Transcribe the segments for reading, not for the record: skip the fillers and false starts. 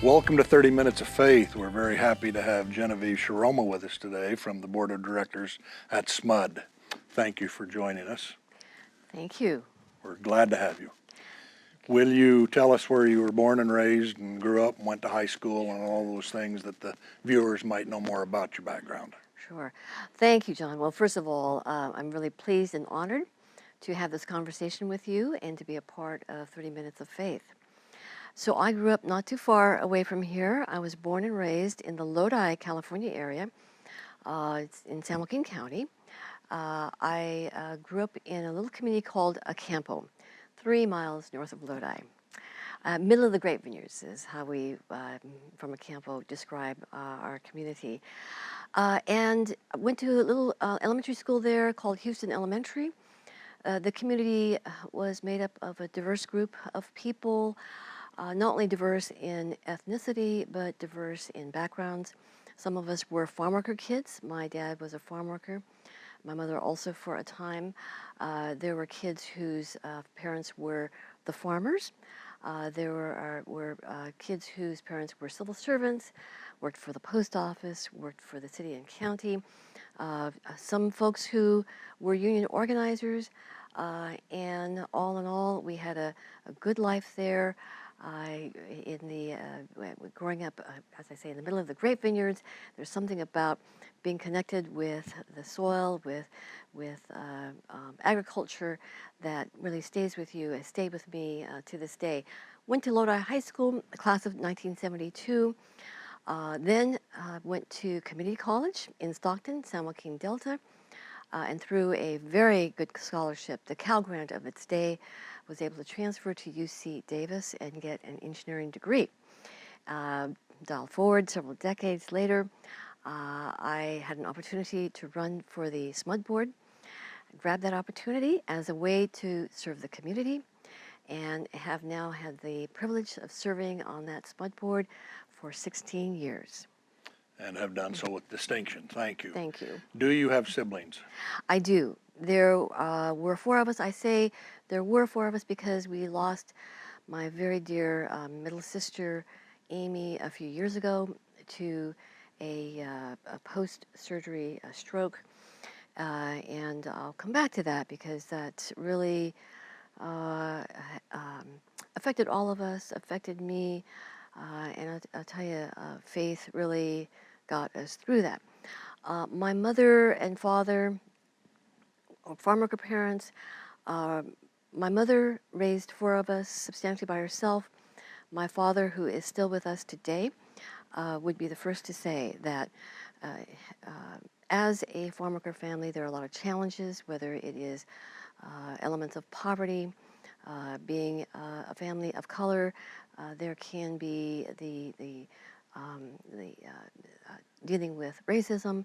Welcome to 30 Minutes of Faith. We're very happy to have Genevieve Shiroma with us today from the Board of Directors at SMUD. Thank you for joining us. Thank you. We're glad to have you. Will you tell us where you were born and raised and grew up and went to high school and all those things that the viewers might know more about your background? Sure. Thank you, John. Well, first of all, I'm really pleased and honored to have this conversation with you and to be a part of 30 Minutes of Faith. So I grew up not too far away from here. I was born and raised in the Lodi, California area. It's in San Joaquin County. I grew up in a little community called Acampo, 3 miles north of Lodi. Middle of the Great Vineyards is how we, from Acampo, describe our community. And I went to a little elementary school there called Houston Elementary. The community was made up of a diverse group of people, not only diverse in ethnicity, but diverse in backgrounds. Some of us were farm worker kids. My dad was a farm worker. My mother also for a time. There were kids whose parents were the farmers. There were kids whose parents were civil servants, worked for the post office, worked for the city and county. Some folks who were union organizers. And all in all, we had a good life there. Growing up, as I say, in the middle of the Great Vineyards, there's something about being connected with the soil, with agriculture that really stays with you, has stayed with me to this day. Went to Lodi High School, class of 1972. Then went to community college in Stockton, San Joaquin Delta. And through a very good scholarship, the Cal Grant of its day, was able to transfer to UC Davis and get an engineering degree. Dial forward several decades later, I had an opportunity to run for the SMUD board. I grabbed that opportunity as a way to serve the community and have now had the privilege of serving on that SMUD board for 16 years. And have done so with distinction. Thank you. Thank you. Do you have siblings? I do. There were 4 of us. I say there were 4 of us because we lost my very dear middle sister, Amy, a few years ago to a post-surgery stroke. And I'll come back to that because that really affected all of us, affected me. And I'll tell you, faith really got us through that. My mother and father, farm worker parents. My mother raised 4 of us substantially by herself. My father, who is still with us today, would be the first to say that as a farm worker family, there are a lot of challenges, whether it is elements of poverty, being a family of color. There can be dealing with racism.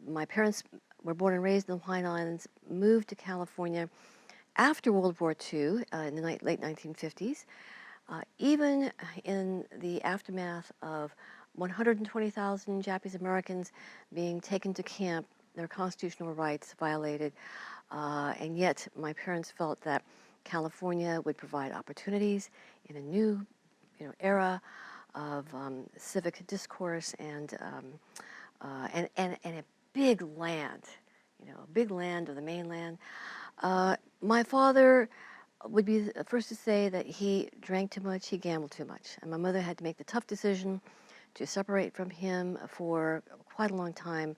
My parents were born and raised in the Hawaiian Islands, moved to California after World War II in the late 1950s. Even in the aftermath of 120,000 Japanese Americans being taken to camp, their constitutional rights violated, and yet my parents felt that California would provide opportunities in a new era of civic discourse and a big land, a big land of the mainland. My father would be the first to say that he drank too much, he gambled too much. And my mother had to make the tough decision to separate from him for quite a long time.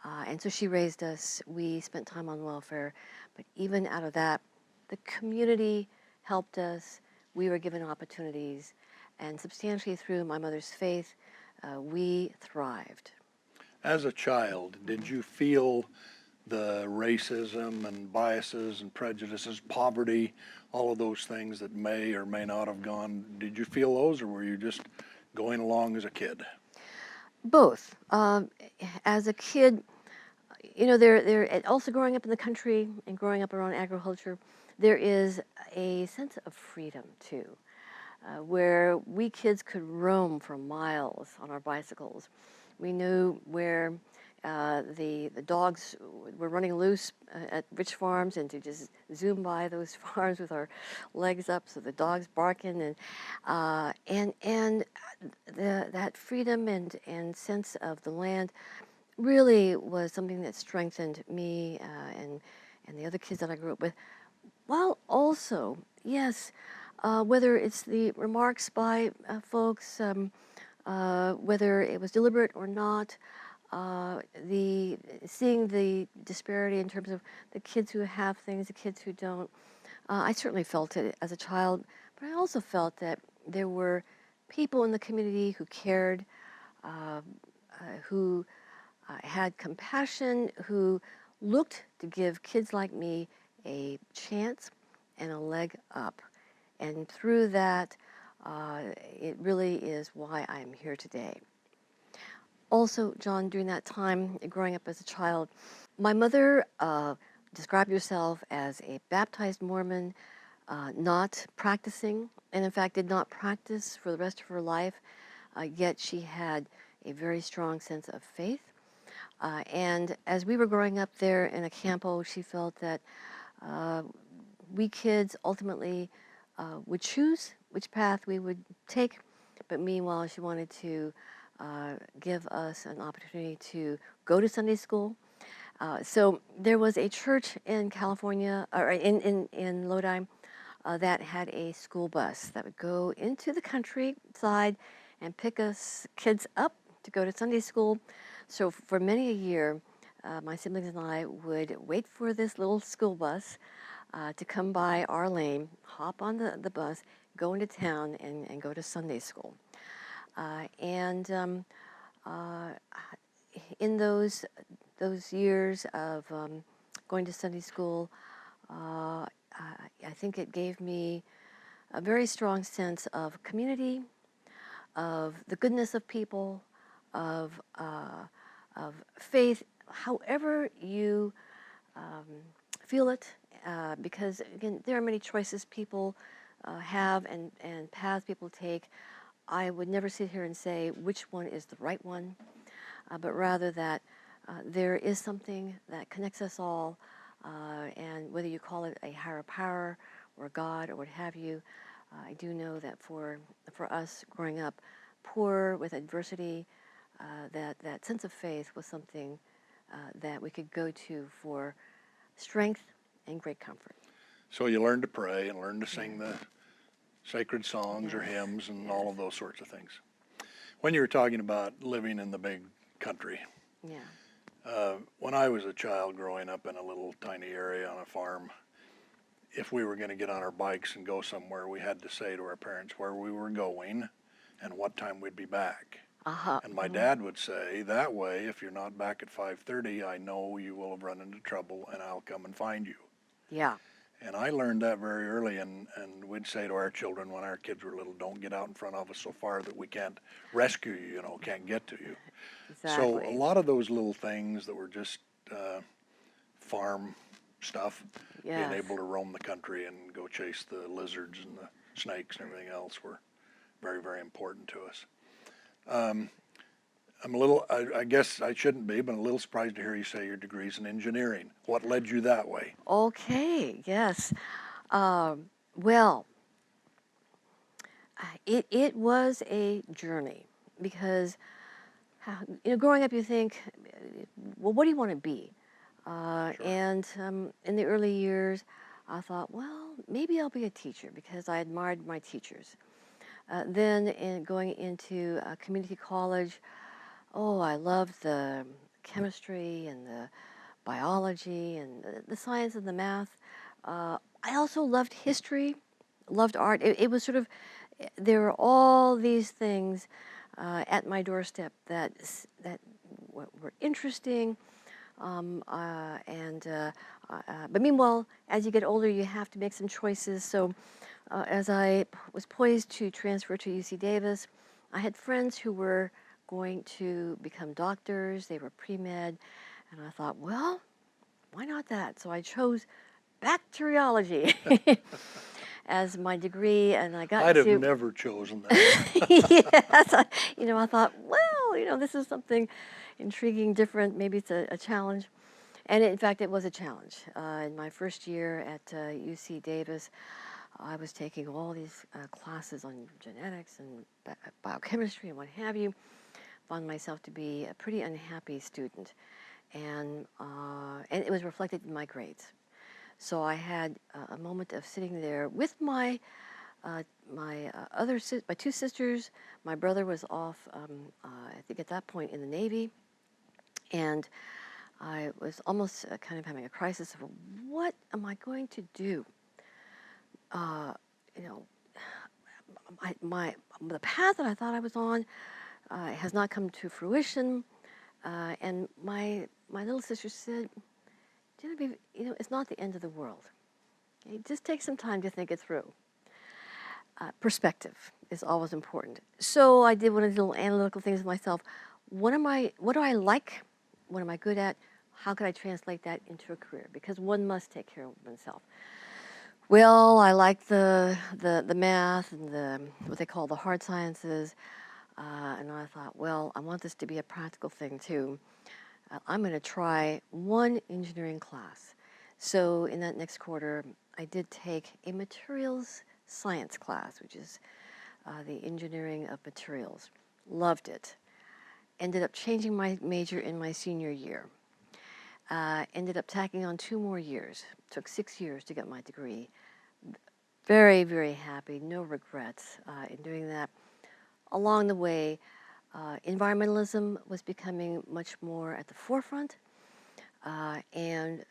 And so she raised us. We spent time on welfare. But even out of that, the community helped us. We were given opportunities. And substantially through my mother's faith, we thrived. As a child, did you feel the racism and biases and prejudices, poverty, all of those things that may or may not have gone? Did you feel those, or were you just going along as a kid? Both. As a kid, there also growing up in the country and growing up around agriculture, there is a sense of freedom too, where we kids could roam for miles on our bicycles. We knew where The dogs were running loose at rich farms, and to just zoom by those farms with our legs up, so the dogs barking, and that freedom and sense of the land really was something that strengthened me and the other kids that I grew up with. While also, yes, whether it's the remarks by folks, whether it was deliberate or not, the seeing the disparity in terms of the kids who have things, the kids who don't. I certainly felt it as a child, but I also felt that there were people in the community who cared, uh, who had compassion, who looked to give kids like me a chance and a leg up. And through that, it really is why I'm here today. Also, John, during that time, growing up as a child, my mother described herself as a baptized Mormon, not practicing, and in fact did not practice for the rest of her life, yet she had a very strong sense of faith. And as we were growing up there in a campo, she felt that uh, we kids ultimately would choose which path we would take, but meanwhile, she wanted to give us an opportunity to go to Sunday school. So there was a church in California, or in Lodi, that had a school bus that would go into the countryside and pick us kids up to go to Sunday school. So for many a year, my siblings and I would wait for this little school bus to come by our lane, hop on the bus, go into town, and go to Sunday school. And uh, in those years of going to Sunday school, I think it gave me a very strong sense of community, of the goodness of people, of faith, however you feel it, because again, there are many choices people have and paths people take. I would never sit here and say which one is the right one, but rather that there is something that connects us all, and whether you call it a higher power or God or what have you, I do know that for us growing up poor with adversity, that sense of faith was something that we could go to for strength and great comfort. So you learned to pray and learned to sing the sacred songs or Yes, hymns and all yes, of those sorts of things. When you were talking about living in the big country, yeah, when I was a child growing up in a little tiny area on a farm, if we were going to get on our bikes and go somewhere, we had to say to our parents where we were going and what time we'd be back. uh-huh, And my dad would say, that way, if you're not back at 5:30, I know you will have run into trouble and I'll come and find you. yeah, And I learned that very early, and we'd say to our children when our kids were little, don't get out in front of us so far that we can't rescue you, can't get to you. So a exactly, lot of those little things that were just farm stuff, being yes. able to roam the country and go chase the lizards and the snakes and everything else were very, very important to us. I'm a little, I guess I shouldn't be, but a little surprised to hear you say your degree's in engineering. What led you that way? Okay, yes. Well, it was a journey because growing up you think, well, what do you want to be? Sure. And in the early years, I thought, well, maybe I'll be a teacher because I admired my teachers. Then going into community college, oh, I loved the chemistry and the biology and the science and the math. I also loved history, loved art. It was sort of, there were all these things at my doorstep that were interesting. But meanwhile, as you get older, you have to make some choices. So as I was poised to transfer to UC Davis, I had friends who were going to become doctors. They were pre-med. And I thought, well, why not that? So I chose bacteriology. as my degree, and I got I'd have to. never chosen that. Yes, I thought, well, this is something intriguing, different. Maybe it's a challenge. And in fact, it was a challenge. In my first year at UC Davis, I was taking all these classes on genetics and biochemistry and what have you. Found myself to be a pretty unhappy student, and it was reflected in my grades. So I had a moment of sitting there with my my two sisters. My brother was off, I think at that point in the Navy, and I was almost kind of having a crisis of what am I going to do? Uh, you know, the path that I thought I was on has not come to fruition, and my little sister said, Genevieve, it's not the end of the world. Okay? Just take some time to think it through. Perspective is always important. So I did one of these little analytical things with myself. What do I like? What am I good at? How could I translate that into a career? Because one must take care of oneself. Well, I like the math and the what they call the hard sciences, and I thought, well, I want this to be a practical thing too. I'm going to try one engineering class. So in that next quarter, I did take a materials science class, which is the engineering of materials. Loved it. Ended up changing my major in my senior year. Ended up tacking on 2 more years. Took 6 years to get my degree. Very, very happy, no regrets in doing that. Along the way, environmentalism was becoming much more at the forefront, and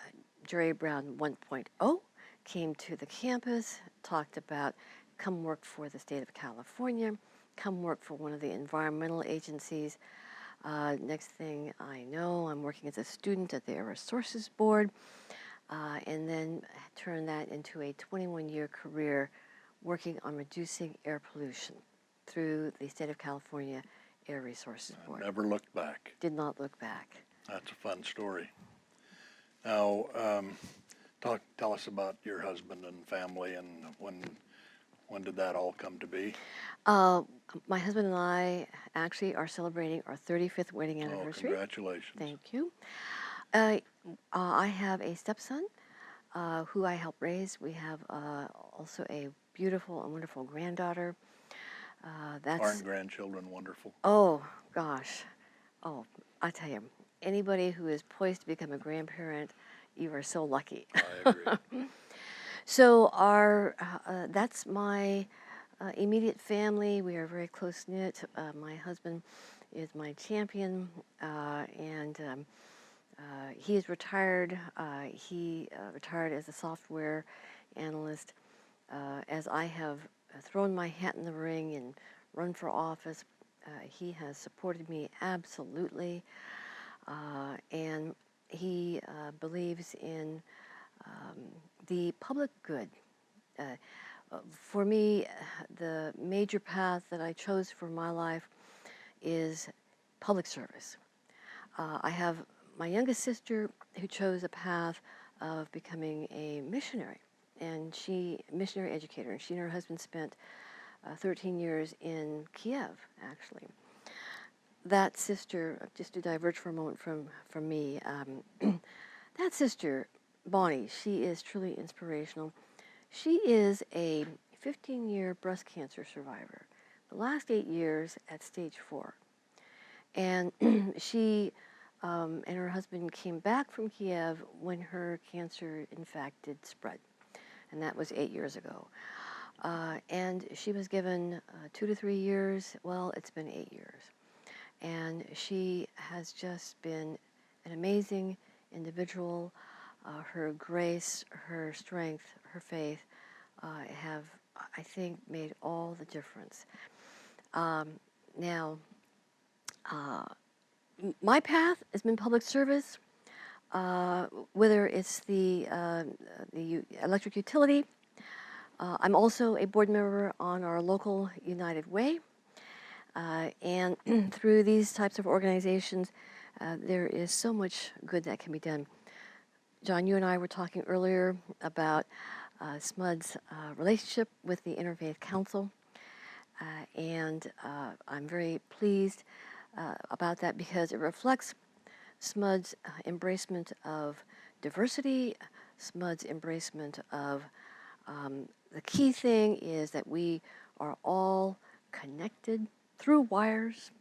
Jerry Brown 1.0 came to the campus, talked about come work for the state of California, come work for one of the environmental agencies. Next thing I know, I'm working as a student at the Air Resources Board, and then turned that into a 21-year career working on reducing air pollution through the state of California Air Resources Board. Never looked back. Did not look back. That's a fun story. Now, tell us about your husband and family, and when did that all come to be? My husband and I actually are celebrating our 35th wedding anniversary. Oh, congratulations. Thank you. I have a stepson who I help raise. We have also a beautiful and wonderful granddaughter. Aren't grandchildren wonderful? Oh, gosh. Oh, I tell you, anybody who is poised to become a grandparent, you are so lucky. I agree. So that's my immediate family. We are very close-knit. My husband is my champion, and he is retired. He retired as a software analyst. As I have thrown my hat in the ring and run for office, he has supported me absolutely, and he believes in the public good. For me, the major path that I chose for my life is public service. I have my youngest sister who chose a path of becoming a missionary, and missionary educator, and she and her husband spent 13 years in Kiev, actually. That sister, just to diverge for a moment from me, that sister, Bonnie, she is truly inspirational. She is a 15-year breast cancer survivor, the last 8 years at stage 4. And she and her husband came back from Kiev when her cancer, in fact, did spread. And that was 8 years ago. And she was given 2 to 3 years. Well, it's been 8 years. And she has just been an amazing individual. Her grace, her strength, her faith have, I think, made all the difference. Now, my path has been public service, whether it's the electric utility. I'm also a board member on our local United Way. And through these types of organizations, there is so much good that can be done. John, you and I were talking earlier about SMUD's relationship with the Interfaith Council. And I'm very pleased about that because it reflects SMUD's embracement of diversity, SMUD's embracement of the key thing is that we are all connected through wires,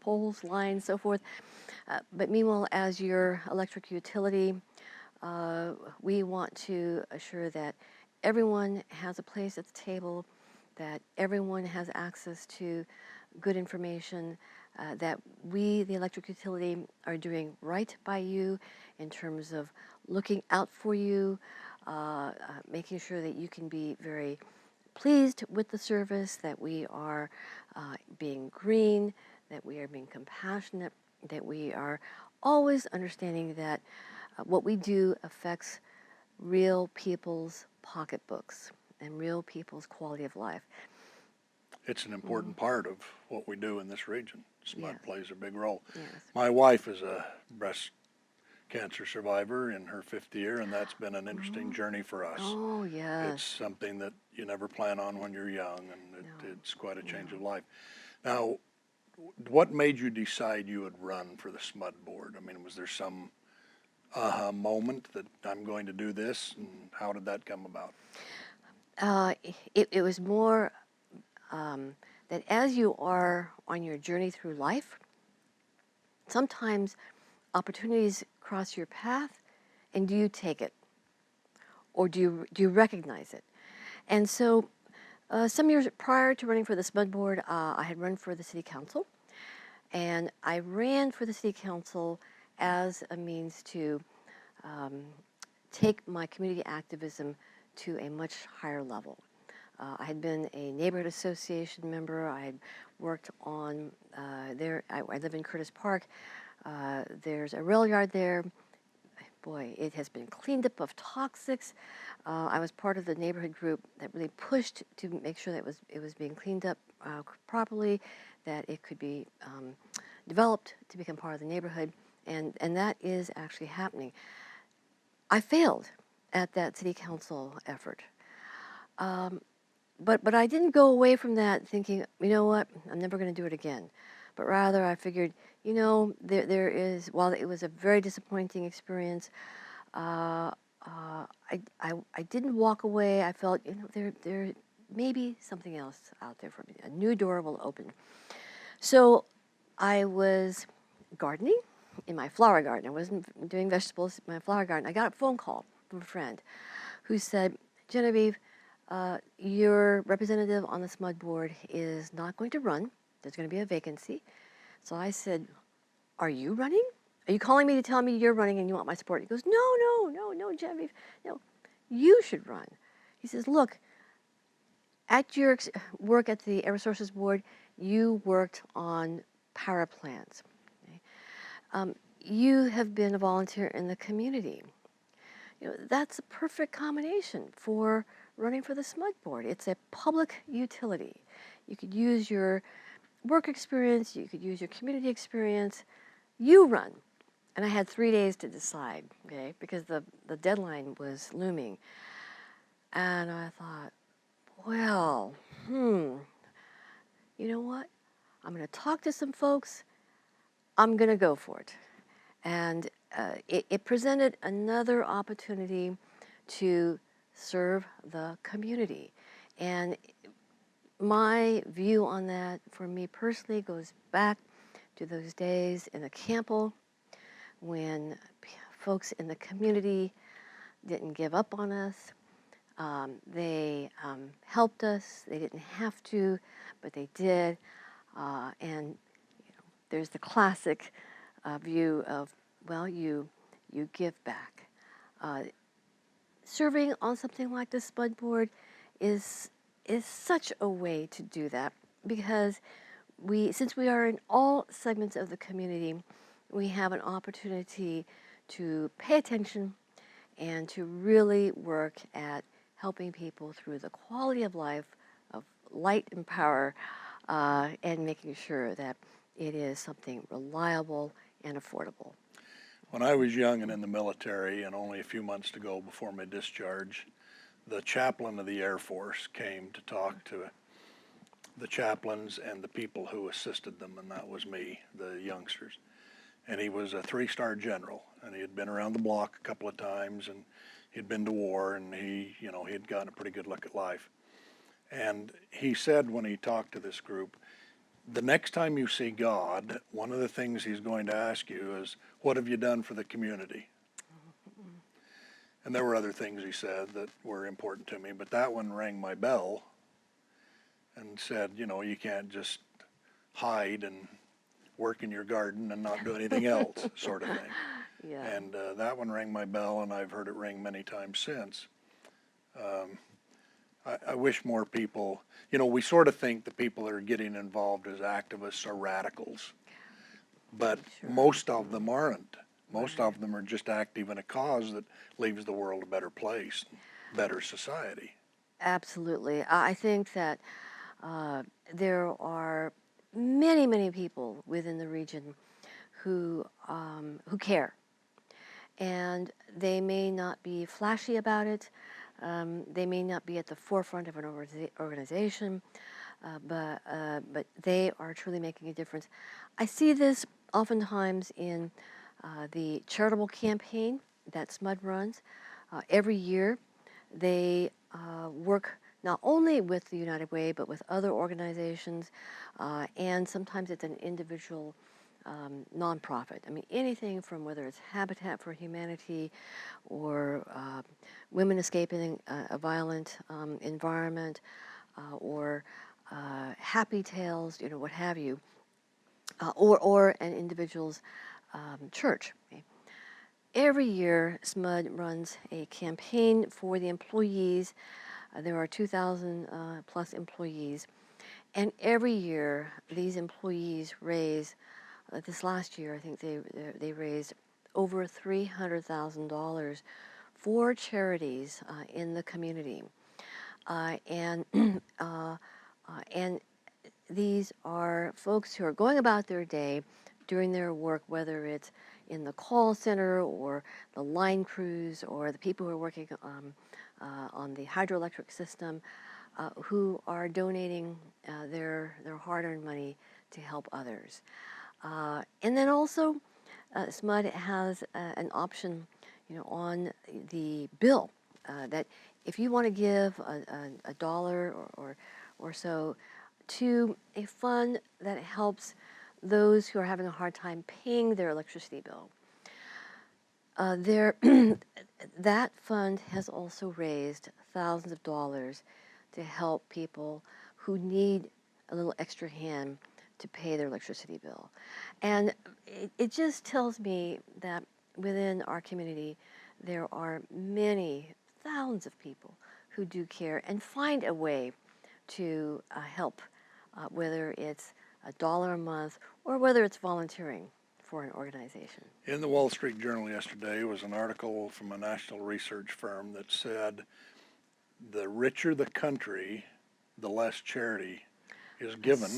poles, lines, so forth. But meanwhile, as your electric utility, we want to assure that everyone has a place at the table, that everyone has access to good information, that we, the electric utility, are doing right by you in terms of looking out for you, making sure that you can be very pleased with the service, that we are being green, that we are being compassionate, that we are always understanding that what we do affects real people's pocketbooks and real people's quality of life. It's an important part of what we do in this region. SMUD Yes. plays a big role. Yes. My wife is a breast cancer survivor in her 5th year, and that's been an interesting journey for us. Oh, yes. It's something that you never plan on when you're young, and No. it's quite a change of life. Now, what made you decide you would run for the SMUD board? I mean, was there some aha moment that I'm going to do this, and how did that come about? It was more that as you are on your journey through life, sometimes opportunities cross your path, and do you take it? Or do you recognize it? And so some years prior to running for the SMUD board, I had run for the city council, and I ran for the city council as a means to take my community activism to a much higher level. I had been a neighborhood association member. I had worked on I live in Curtis Park. There's a rail yard there. Boy, it has been cleaned up of toxics. I was part of the neighborhood group that really pushed to make sure that it was being cleaned up properly, that it could be developed to become part of the neighborhood, and that is actually happening. I failed at that city council effort. But I didn't go away from that thinking, you know what, I'm never going to do it again. But rather I figured, there is, while it was a very disappointing experience, I didn't walk away. I felt, there may be something else out there for me. A new door will open. So I was gardening in my flower garden. I wasn't doing vegetables in my flower garden. I got a phone call from a friend who said, Genevieve, your representative on the SMUD board is not going to run. There's going to be a vacancy. So I said, are you running? Are you calling me to tell me you're running and you want my support? He goes, no, Genevieve, no, you should run. He says, look, at your work at the Air Resources Board, you worked on power plants. Okay? You have been a volunteer in the community. That's a perfect combination for running for the SMUD board. It's a public utility. You could use your work experience, you could use your community experience. You run. And I had 3 days to decide, okay, because the deadline was looming. And I thought, well, you know what? I'm going to talk to some folks. I'm going to go for it. And it presented another opportunity to serve the community. And my view on that, for me personally, goes back to those days in the Campo when folks in the community didn't give up on us. They helped us. They didn't have to, but they did. And there's the classic view of, well, you give back. Serving on something like the SMUD board is such a way to do that, because since we are in all segments of the community, we have an opportunity to pay attention and to really work at helping people through the quality of life, of light and power, and making sure that it is something reliable and affordable. When I was young and in the military and only a few months to go before my discharge, the chaplain of the Air Force came to talk to the chaplains and the people who assisted them, and that was me, the youngsters. And he was a 3-star general, and he had been around the block a couple of times, and he'd been to war, and he had gotten a pretty good look at life. And he said when he talked to this group, the next time you see God, one of the things he's going to ask you is, what have you done for the community? And there were other things he said that were important to me, but that one rang my bell and said, you can't just hide and work in your garden and not do anything else, sort of thing. Yeah. And that one rang my bell, and I've heard it ring many times since. I wish more people, we sort of think the people that are getting involved as activists are radicals, but Sure. most of them aren't. Most of them are just active in a cause that leaves the world a better place, better society. Absolutely. I think that there are many, many people within the region who care, and they may not be flashy about it. They may not be at the forefront of an organization, but they are truly making a difference. I see this oftentimes in the charitable campaign that SMUD runs. Every year, they work not only with the United Way, but with other organizations, and sometimes it's an individual nonprofit. I mean, anything from whether it's Habitat for Humanity or Women Escaping a Violent Environment or Happy Tales, what have you, or an individual's church. Okay? Every year, SMUD runs a campaign for the employees. There are 2,000 plus employees. And every year, these employees raise, this last year, I think they raised over $300,000 for charities in the community. And these are folks who are going about their day, doing their work, whether it's in the call center or the line crews or the people who are working on the hydroelectric system, who are donating their hard-earned money to help others. And then also, SMUD has an option, on the bill that if you want to give a dollar or so to a fund that helps those who are having a hard time paying their electricity bill. That fund has also raised thousands of dollars to help people who need a little extra hand to pay their electricity bill. And it just tells me that within our community, there are many thousands of people who do care and find a way to help, whether it's $1 a month or whether it's volunteering for an organization. In the Wall Street Journal yesterday was an article from a national research firm that said the richer the country, the less charity is given,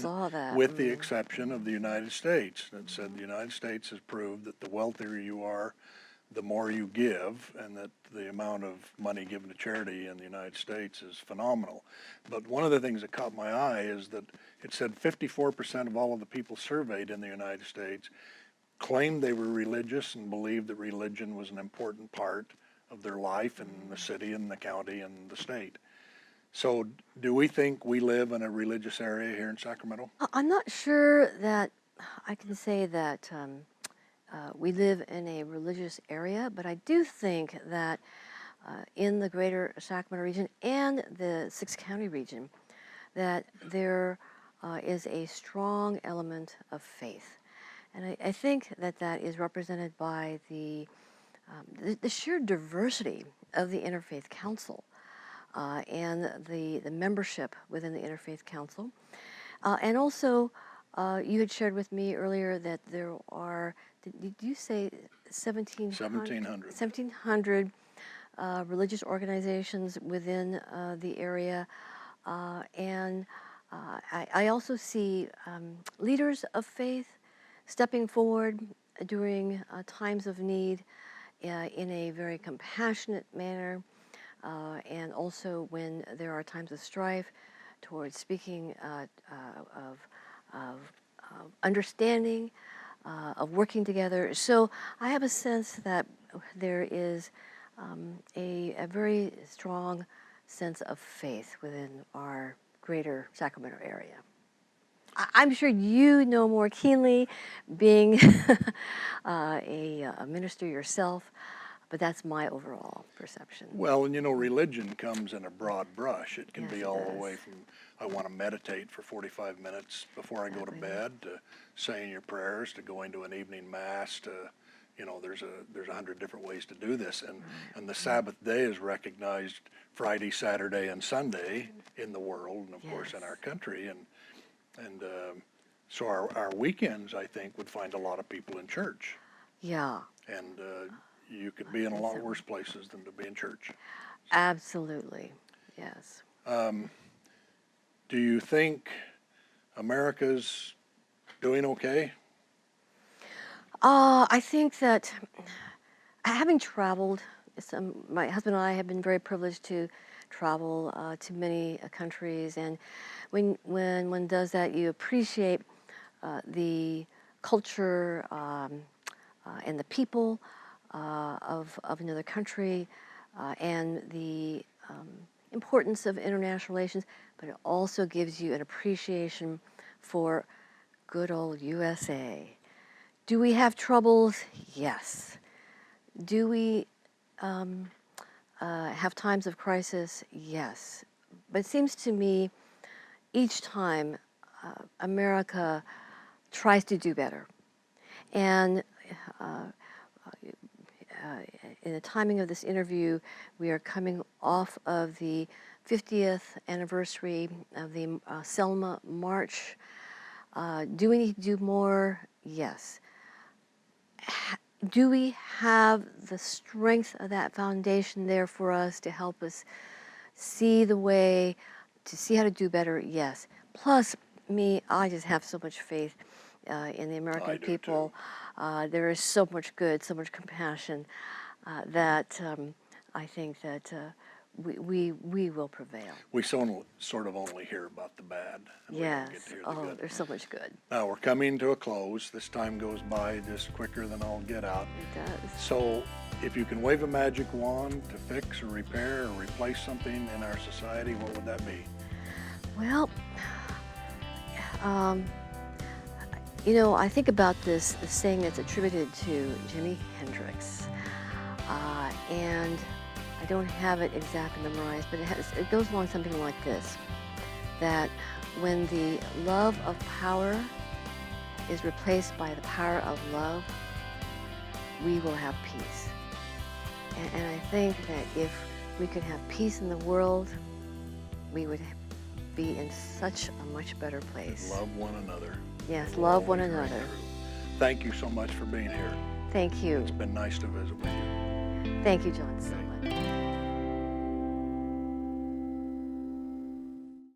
with the exception of the United States. It said the United States has proved that the wealthier you are, the more you give, and that the amount of money given to charity in the United States is phenomenal. But one of the things that caught my eye is that it said 54% of all of the people surveyed in the United States claimed they were religious and believed that religion was an important part of their life in the city and the county and the state. So do we think we live in a religious area here in Sacramento? I'm not sure that I can say that we live in a religious area, but I do think that in the greater Sacramento region and the Six-County region, that there is a strong element of faith. And I think that that is represented by the sheer diversity of the Interfaith Council and the membership within the Interfaith Council. And also, you had shared with me earlier that there are, did you say 1,700? 1,700 religious organizations within the area. And I also see leaders of faith stepping forward during times of need in a very compassionate manner. and also when there are times of strife, towards speaking of understanding, of working together. So I have a sense that there is a very strong sense of faith within our greater Sacramento area. I'm sure you know more keenly, being a minister yourself, but that's my overall perception. Well, and you know, religion comes in a broad brush. It can Yes, be it all the does. way from, I want to meditate for 45 minutes before I go to Exactly. bed, to saying your prayers, to going to an evening mass, to, you know, there's 100 different ways to do this. And the Sabbath day is recognized Friday, Saturday, and Sunday in the world, and of course in Yes. our country. And so our weekends, I think, would find a lot of people in church. Yeah, And you could be in a think lot so. worse places than to be in church. absolutely. Yes. Do you think America's doing okay? I think that having traveled, my husband and I have been very privileged to travel to many countries, and when one does that, you appreciate the culture and the people of another country, and the importance of international relations, but it also gives you an appreciation for good old USA. Do we have troubles? Yes. Do we have times of crisis? Yes. But it seems to me each time America tries to do better. And in the timing of this interview, we are coming off of the 50th anniversary of the Selma March. Do we need to do more? Yes. Do we have the strength of that foundation there for us to help us see the way, to see how to do better? Yes. Plus, I just have so much faith in the American I do people. There is so much good, so much compassion that I think that we will prevail. We sort of only hear about the bad, and we don't get Yes. to hear the Oh, good. there's so much good. Now, we're coming to a close. This time goes by just quicker than I'll get out. It does. So if you can wave a magic wand to fix or repair or replace something in our society, what would that be? Well, you know, I think about this saying that's attributed to Jimi Hendrix, and I don't have it exactly memorized, but it goes along something like this: that when the love of power is replaced by the power of love, we will have peace. And I think that if we could have peace in the world, we would be in such a much better place. Love one another. Yes, love one Always ring another. true. Thank you so much for being here. Thank you. It's been nice to visit with you. Thank you, John, so much.